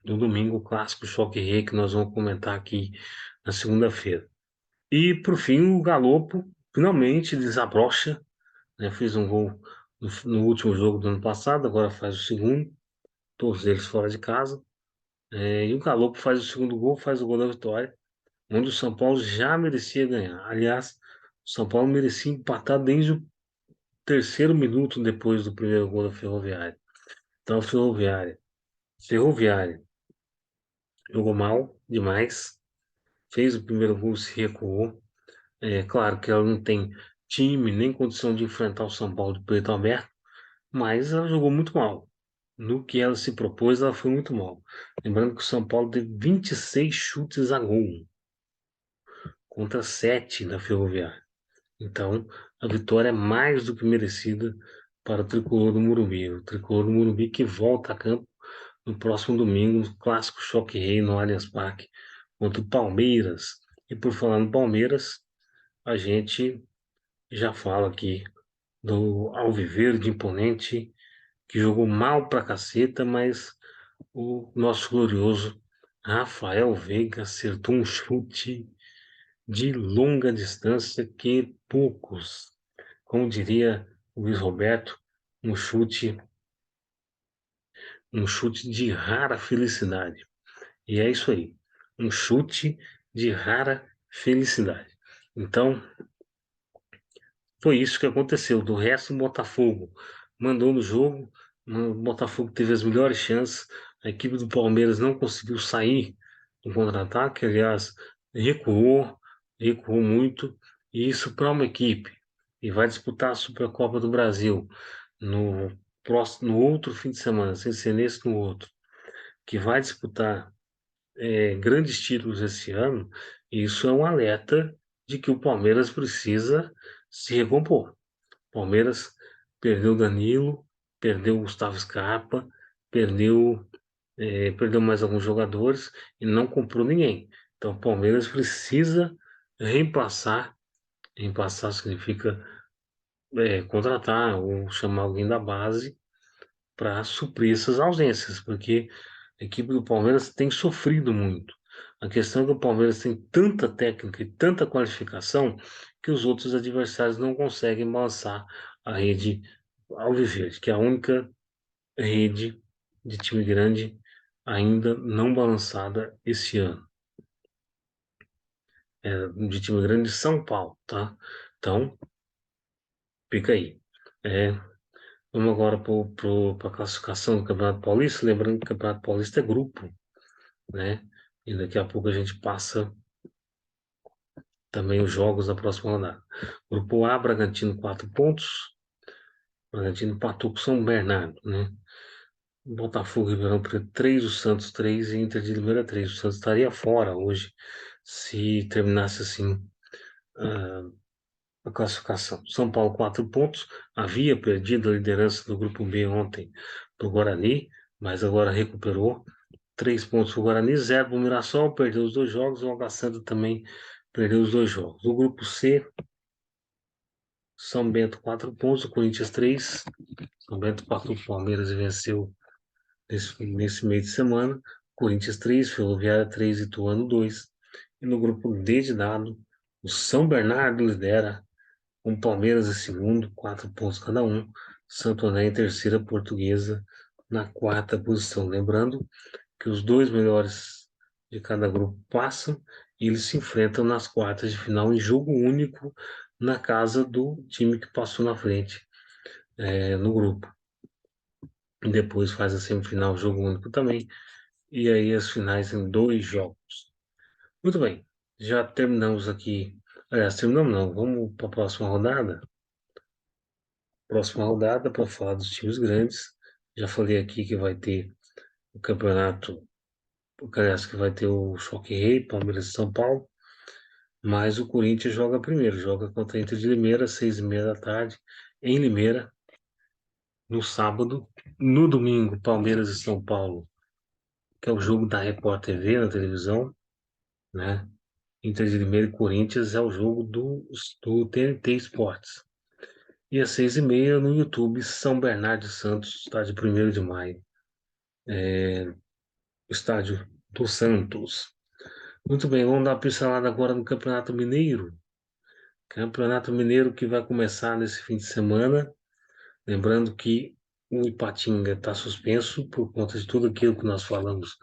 no domingo, o clássico Choque Rei, que nós vamos comentar aqui na segunda-feira. E, por fim, o Galopo finalmente desabrocha, né? Fez um gol no último jogo do ano passado, agora faz o segundo, todos eles fora de casa. E o Galopo faz o segundo gol, faz o gol da vitória, onde o São Paulo já merecia ganhar. Aliás, o São Paulo merecia empatar desde o terceiro minuto depois do primeiro gol da Ferroviária. Então, a Ferroviária jogou mal demais, fez o primeiro gol, se recuou. É claro que ela não tem time nem condição de enfrentar o São Paulo de peito aberto, mas ela jogou muito mal. No que ela se propôs, ela foi muito mal. Lembrando que o São Paulo teve 26 chutes a gol contra 7 da Ferroviária. Então, a vitória é mais do que merecida para o tricolor do Morumbi. O tricolor do Morumbi que volta a campo no próximo domingo, no clássico Choque Rei no Allianz Parque contra o Palmeiras. E por falar no Palmeiras, a gente já fala aqui do Alviverde imponente, que jogou mal pra caceta, mas o nosso glorioso Rafael Veiga acertou um chute de longa distância que poucos, como diria o Luiz Roberto, um chute, um chute de rara felicidade. E é isso aí, um chute de rara felicidade. Então, foi isso que aconteceu. Do resto, o Botafogo mandou no jogo. O Botafogo teve as melhores chances. A equipe do Palmeiras não conseguiu sair do contra-ataque. Aliás, recuou, recuou muito. E isso para uma equipe que vai disputar a Supercopa do Brasil no próximo, no outro fim de semana, sem ser nesse, no outro, que vai disputar grandes títulos esse ano. Isso é um alerta de que o Palmeiras precisa se recompor. Palmeiras perdeu Danilo, perdeu Gustavo Scarpa, perdeu, perdeu mais alguns jogadores e não comprou ninguém. Então, o Palmeiras precisa reemplaçar. Reemplaçar significa contratar ou chamar alguém da base para suprir essas ausências, porque a equipe do Palmeiras tem sofrido muito. A questão é que o Palmeiras tem tanta técnica e tanta qualificação que os outros adversários não conseguem balançar a rede alviverde, que é a única rede de time grande ainda não balançada esse ano. É, de time grande de São Paulo, tá? Então, fica aí. É, vamos agora para a classificação do Campeonato Paulista. Lembrando que o Campeonato Paulista é grupo, né? E daqui a pouco a gente passa também os jogos da próxima rodada. Grupo A, Bragantino, 4 pontos. Bragantino empatou com São Bernardo, né? Botafogo, Ribeirão Preto, 3, o Santos, 3 e Inter de Limeira, 3. O Santos estaria fora hoje se terminasse assim a classificação. São Paulo, 4 pontos. Havia perdido a liderança do Grupo B ontem para o Guarani, mas agora recuperou. 3 pontos para o Guarani, 0 para o Mirassol, perdeu os 2 jogos. O Água Santa também perdeu os 2 jogos. O Grupo C, São Bento, 4 pontos. O Corinthians, 3. São Bento passou o Palmeiras e venceu nesse meio de semana. Corinthians, 3. Ferroviária, 3. Ituano, 2. E no grupo D de dado, o São Bernardo lidera, com Palmeiras em segundo, 4 pontos cada um. Santo André em terceira, Portuguesa na quarta posição. Lembrando que os 2 melhores de cada grupo passam e eles se enfrentam nas quartas de final em jogo único na casa do time que passou na frente no grupo. E depois faz a semifinal jogo único também. E aí as finais em 2 jogos. Muito bem, já terminamos aqui. Aliás, terminamos não. Vamos para a próxima rodada. Próxima rodada para falar dos times grandes. Já falei aqui que vai ter o campeonato, aliás, que vai ter o Choque Rei, Palmeiras e São Paulo. Mas o Corinthians joga primeiro, joga contra a Inter de Limeira, 6h30 da tarde, em Limeira, no sábado. No domingo, Palmeiras e São Paulo, que é o jogo da Record TV na televisão, né? Inter de Limeira e Corinthians é o jogo do TNT Esportes. E às 6h30 no YouTube, São Bernardo de Santos, estádio 1º de Maio, estádio do Santos. Muito bem, vamos dar uma pincelada agora no Campeonato Mineiro. Campeonato Mineiro que vai começar nesse fim de semana. Lembrando que o Ipatinga está suspenso por conta de tudo aquilo que nós falamos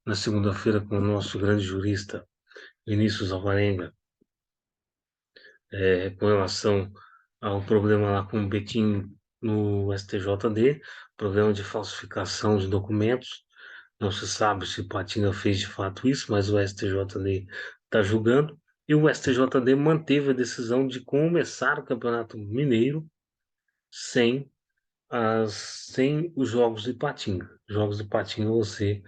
na segunda-feira com o nosso grande jurista Vinícius Alvarenga, com relação ao problema lá com o Betim no STJD, problema de falsificação de documentos. Não se sabe se o Ipatinga fez de fato isso, mas o STJD está julgando. E o STJD manteve a decisão de começar o Campeonato Mineiro sem sem os jogos de Ipatinga. Os jogos de Ipatinga vão ser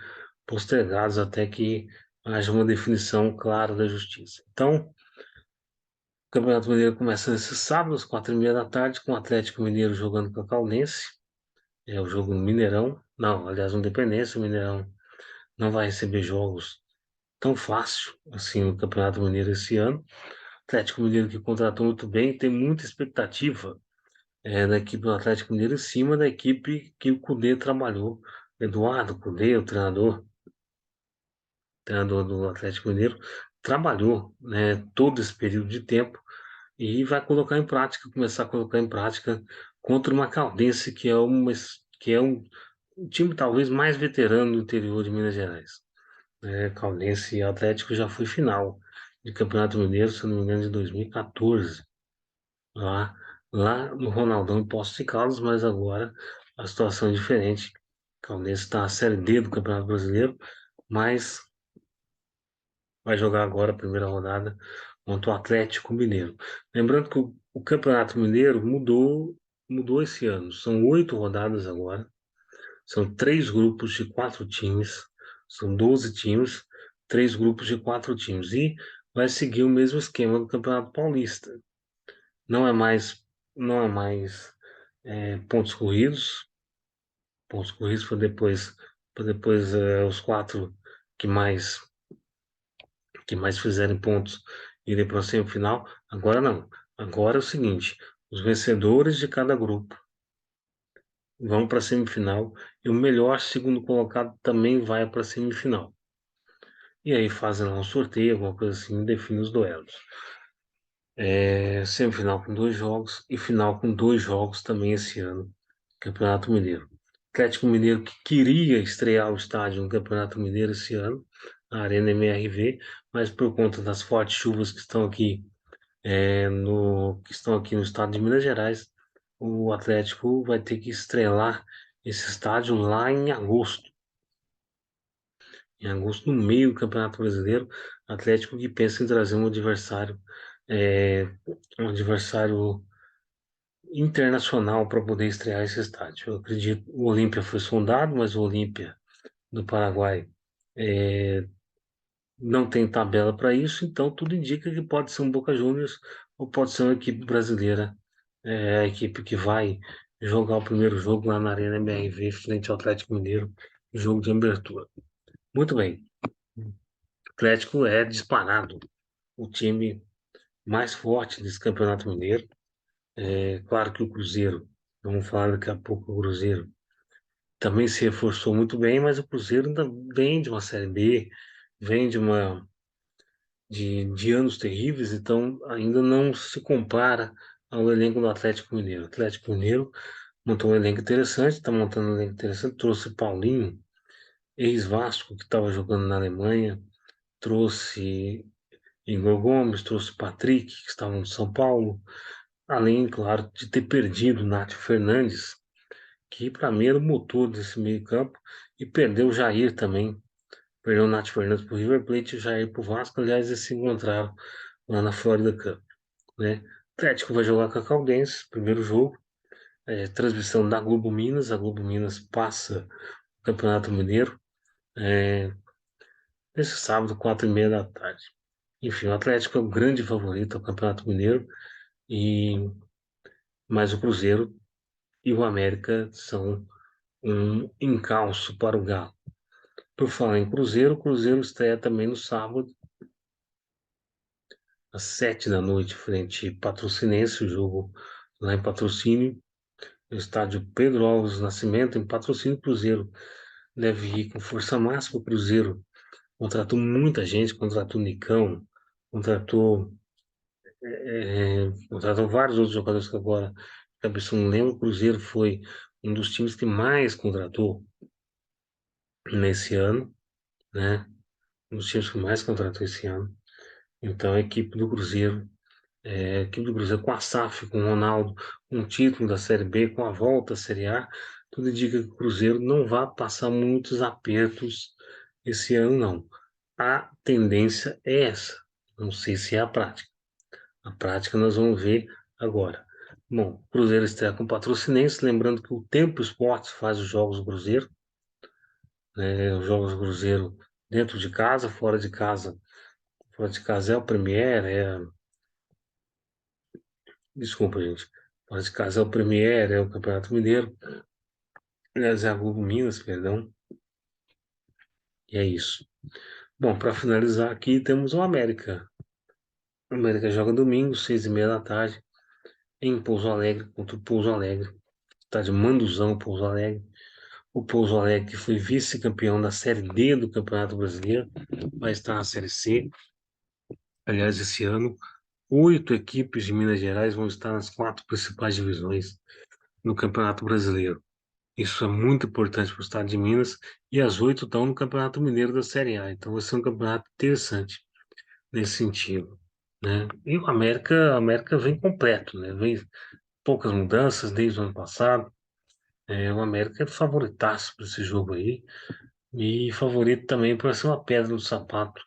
postergados até que haja uma definição clara da justiça. Então, o Campeonato Mineiro começa nesse sábado, às 4h30 da tarde, com o Atlético Mineiro jogando com a Caldense. É o jogo no Mineirão. Não, aliás, no Independência, o Mineirão não vai receber jogos tão fácil assim no Campeonato Mineiro esse ano. Atlético Mineiro que contratou muito bem, tem muita expectativa da equipe do Atlético Mineiro em cima da equipe que o Cudê trabalhou. Eduardo Cudê, o treinador do Atlético Mineiro, trabalhou, né, todo esse período de tempo e vai colocar em prática, começar a colocar em prática contra uma Caldense que é um time talvez mais veterano do interior de Minas Gerais. Caldense e Atlético já foi final de Campeonato Mineiro, se não me engano, de 2014 lá, lá no Ronaldão em Poços de Caldas, mas agora a situação é diferente. O Caldense está na Série D do Campeonato Brasileiro, mas vai jogar agora a primeira rodada contra o Atlético Mineiro. Lembrando que o Campeonato Mineiro mudou esse ano. São 8 rodadas agora. São 3 grupos de 4 times. São 12 times, 3 grupos de 4 times. E vai seguir o mesmo esquema do Campeonato Paulista. Não é mais, não é mais pontos corridos. Pontos corridos para depois os quatro que mais que mais fizerem pontos irem para a semifinal. Agora não. Agora é o seguinte: os vencedores de cada grupo vão para a semifinal e o melhor segundo colocado também vai para a semifinal. E aí fazem lá um sorteio, alguma coisa assim, e define os duelos. Semifinal com dois jogos e final com dois jogos também esse ano. Campeonato Mineiro. Atlético Mineiro que queria estrear o estádio no Campeonato Mineiro esse ano, a Arena MRV, mas por conta das fortes chuvas que estão aqui que estão aqui no estado de Minas Gerais, o Atlético vai ter que estrelar esse estádio lá em agosto. Em agosto, no meio do Campeonato Brasileiro, Atlético que pensa em trazer é, um adversário internacional para poder estrear esse estádio. Eu acredito, o Olímpia foi sondado, mas o Olímpia do Paraguai é, não tem tabela para isso, então tudo indica que pode ser um Boca Juniors ou pode ser uma equipe brasileira, a equipe que vai jogar o primeiro jogo lá na Arena MRV frente ao Atlético Mineiro, jogo de abertura. Muito bem, o Atlético é disparado o time mais forte desse Campeonato Mineiro. É claro que o Cruzeiro, vamos falar daqui a pouco, o Cruzeiro também se reforçou muito bem, mas o Cruzeiro ainda vem de uma Série B, vem de anos terríveis, então ainda não se compara ao elenco do Atlético Mineiro. O Atlético Mineiro montou um elenco interessante, está montando um elenco interessante, trouxe Paulinho, ex-Vasco, que estava jogando na Alemanha, trouxe Igor Gomes, trouxe Patrick, que estava no São Paulo, além, claro, de ter perdido o Nath Fernandes, que para mim era o motor desse meio-campo, e perdeu o Jair também. Perdeu o Nath Fernandes para o River Plate e o Jair para o Vasco. Aliás, eles se encontraram lá na Florida Cup, né? O Atlético vai jogar com a Caldense, primeiro jogo, transmissão da Globo Minas. A Globo Minas passa o Campeonato Mineiro é, nesse sábado, 4h30 da tarde. Enfim, o Atlético é o grande favorito ao Campeonato Mineiro, e mas o Cruzeiro e o América são um encalço para o Galo. Por falar em Cruzeiro, o Cruzeiro estreia também no sábado, às 7 da noite, frente Patrocinense, o jogo lá em Patrocínio, no estádio Pedro Alves Nascimento, em Patrocínio. Cruzeiro deve ir com força máxima. O Cruzeiro contratou muita gente, contratou Nicão, contratou, contratou vários outros jogadores que agora, de cabeça não lembro. O Cruzeiro foi um dos times que mais contratou nesse ano, né? Um dos times que mais contratou esse ano. Então, a equipe do Cruzeiro, a equipe do Cruzeiro com a SAF, com o Ronaldo, com o título da Série B, com a volta à Série A, tudo indica que o Cruzeiro não vai passar muitos apertos esse ano, não. A tendência é essa. Não sei se é a prática. A prática nós vamos ver agora. Bom, o Cruzeiro estreia com Patrocinense, lembrando que o Tempo Esportes faz os jogos do Cruzeiro, né, os jogos do Cruzeiro dentro de casa, fora de casa. Fora de casa é o Premier, desculpa, gente. Fora de casa é o Premier, é o Campeonato Mineiro, aliás, é a Globo Minas, perdão, e é isso. Bom, para finalizar aqui, temos o América. O América joga domingo, 6h30 da tarde, em Pouso Alegre, contra o Pouso Alegre. Tá de Manduzão, Pouso Alegre. O Pouso Alegre, que foi vice-campeão da Série D do Campeonato Brasileiro, vai estar na Série C. Aliás, esse ano, 8 equipes de Minas Gerais vão estar nas 4 principais divisões no Campeonato Brasileiro. Isso é muito importante para o estado de Minas, e as 8 estão no Campeonato Mineiro da Série A. Então vai ser um campeonato interessante nesse sentido, né? E o América vem completo, né? Vem poucas mudanças desde o ano passado. O América é favoritaço para esse jogo aí, e favorito também para ser uma pedra no sapato,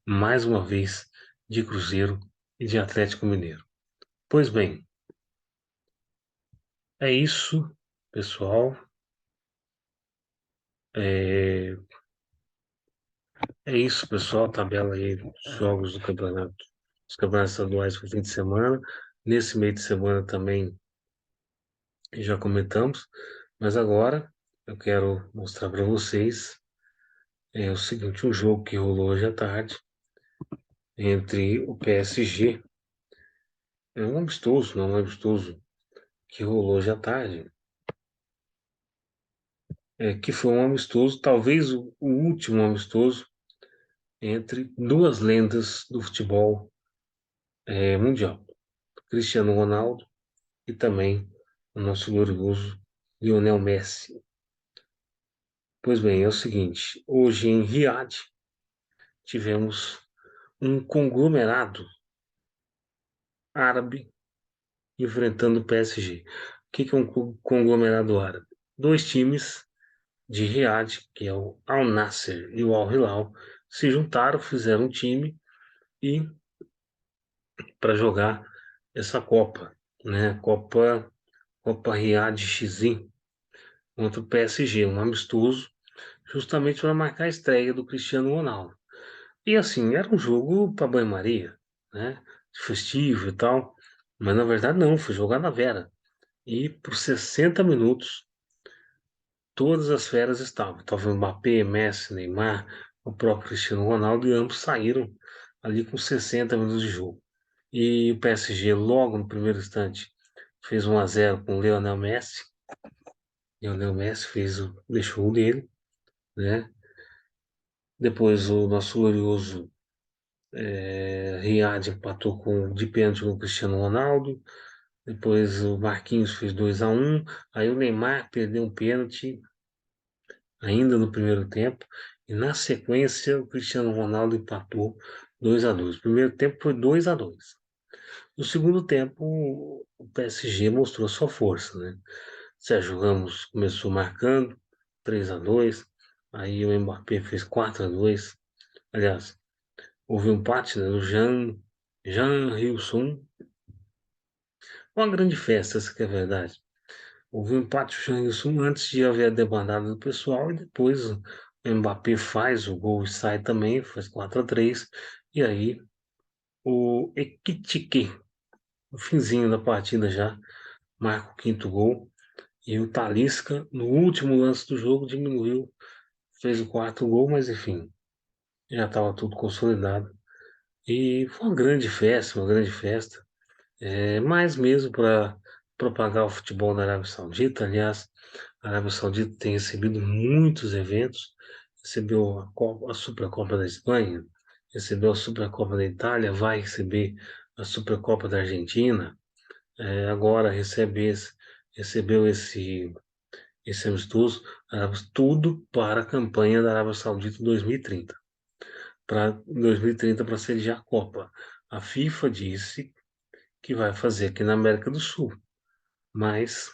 mais uma vez, de Cruzeiro e de Atlético Mineiro. Pois bem, é isso, pessoal. É, É isso, pessoal. Tabela aí dos jogos do campeonato, dos campeonatos estaduais para o fim de semana. Nesse meio de semana também já comentamos, mas agora eu quero mostrar para vocês o seguinte, um jogo que rolou hoje à tarde entre o PSG, é um amistoso, não um amistoso, que rolou hoje à tarde, que foi um amistoso, talvez o último amistoso entre duas lendas do futebol mundial, Cristiano Ronaldo e também o nosso glorioso Lionel Messi. Pois bem, é o seguinte, hoje em Riad tivemos um conglomerado árabe enfrentando o PSG. O que é um conglomerado árabe? Dois times de Riad, que é o Al Nassr e o Al Hilal, se juntaram, fizeram um time e para jogar essa Copa, né? Copa Riad XI contra o PSG, um amistoso, justamente para marcar a estreia do Cristiano Ronaldo. E assim, era um jogo para banho-maria, né? Festivo e tal, mas na verdade não, foi jogar na Vera. E por 60 minutos, todas as feras estavam. Estava o Mbappé, Messi, Neymar, o próprio Cristiano Ronaldo, e ambos saíram ali com 60 minutos de jogo. E o PSG, logo no primeiro instante, fez 1-0 com o Lionel Messi. Lionel Messi deixou o dele, né? Depois o nosso glorioso Riad empatou de pênalti com o Cristiano Ronaldo. Depois o Marquinhos fez 2-1. Aí o Neymar perdeu um pênalti ainda no primeiro tempo. E na sequência o Cristiano Ronaldo empatou 2-2. O primeiro tempo foi 2-2. No segundo tempo o PSG mostrou sua força, né? Sérgio Ramos começou marcando 3-2. Aí o Mbappé fez 4-2. Aliás, houve um empate, né, do Jean Hilson. Uma grande festa, essa que é a verdade. Houve um empate do Jean Hilson antes de haver a debandada do pessoal e depois o Mbappé faz o gol e sai também, faz 4-3. E aí o Ekitike, no finzinho da partida já, marca o quinto gol. E o Talisca, no último lance do jogo, diminuiu, fez o quarto gol, mas enfim, já estava tudo consolidado. E foi uma grande festa, uma grande festa. Mais mesmo para propagar o futebol na Arábia Saudita. Aliás, a Arábia Saudita tem recebido muitos eventos, recebeu a Supercopa da Espanha, recebeu a Supercopa da Itália, vai receber a Supercopa da Argentina, agora recebeu esse amistoso, tudo para a campanha da Arábia Saudita 2030, para 2030 para sediar a Copa. A FIFA disse que vai fazer aqui na América do Sul, mas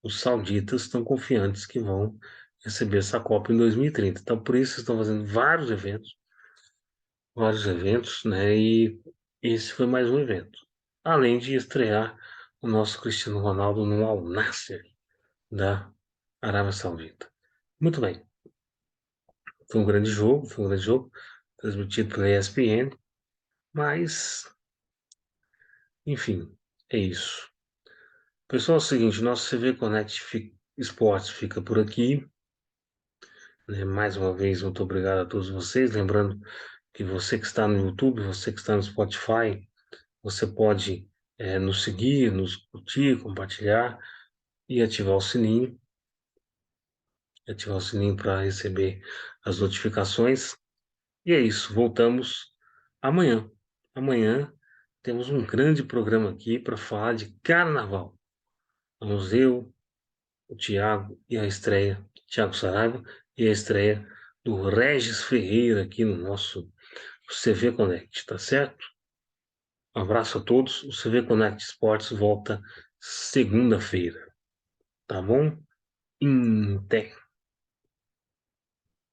os sauditas estão confiantes que vão receber essa Copa em 2030. Então, por isso, estão fazendo vários eventos, né? E esse foi mais um evento. Além de estrear o nosso Cristiano Ronaldo no Al Nassr da Arábia Saudita. Muito bem, foi um grande jogo, transmitido pela ESPN, mas, enfim, é isso. Pessoal, é o seguinte, nosso CV Connect Esportes fica por aqui, né? Mais uma vez, muito obrigado a todos vocês. Lembrando que você que está no YouTube, você que está no Spotify, você pode nos seguir, nos curtir, compartilhar e ativar o sininho para receber as notificações. E é isso, voltamos amanhã. Amanhã temos um grande programa aqui para falar de carnaval. Vamos eu, o Thiago e a estreia, Thiago Saraiva, e a estreia do Regis Ferreira aqui no nosso CV Connect, tá certo? Um abraço a todos. O CV Connect Esportes volta segunda-feira, tá bom? Até.